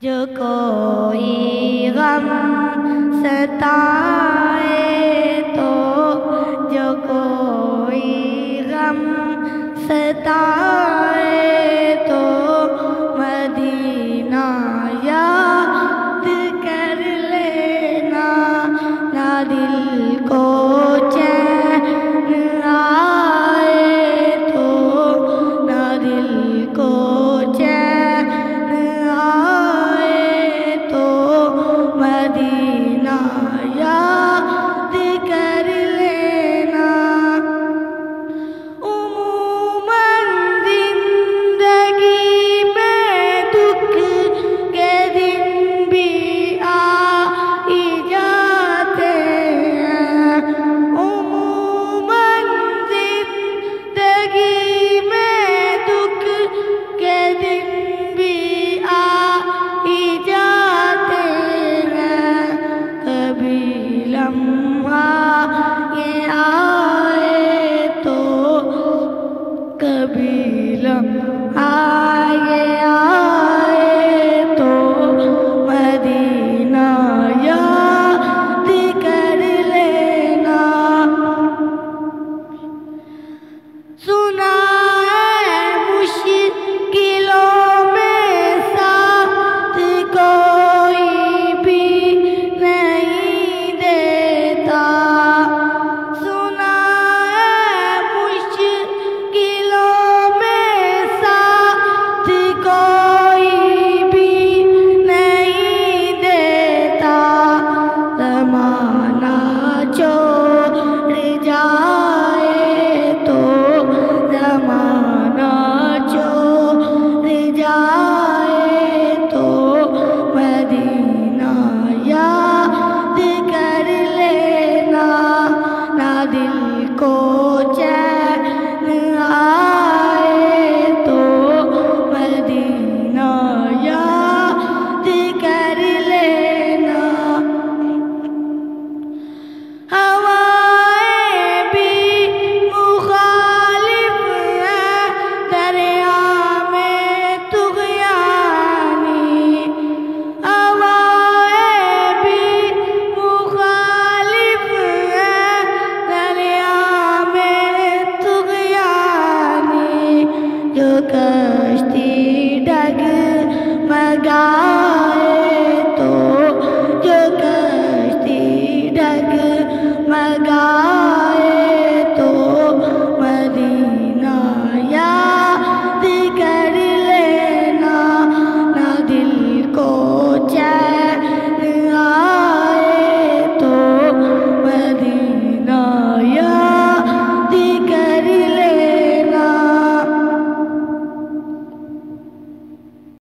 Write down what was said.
جو کوئی غم ستائے تو جو کوئی غم ستائے تو مدینہ یاد کر لینا، نہ دل کو چین آئے تو، نہ دل کو چین آئے تو مدینہ یاد کر لینا۔ عموماً زندگی میں دکھ کے دن بھی آ ہی جاتے ہیں، عموماً زندگی میں دکھ کے دن بھی آ ہی جاتے ہیں، کبھی لمحہ یہ آئے تو، کبھی لمحہ یہ آئے تو مدینہ یاد کر لینا۔ سنا ہے مشکلوں میں ساتھ کوئی بھی نہیں دیتا، سنا ہے مشکلوں میں ساتھ کوئی بھی نہیں دیتا، زمانہ چھوڑ جائے تو، زمانہ چھوڑ جائے تو مدینہ یاد کر لینا، نہ دل کو چین آئے تو مدینہ یاد کر لینا۔ ہوائیں بھی مخالف ہیں دریا میں طغیانی، ہوائیں بھی مخالف ہیں دریا میں طغیانی، جو کشتی ڈگمگا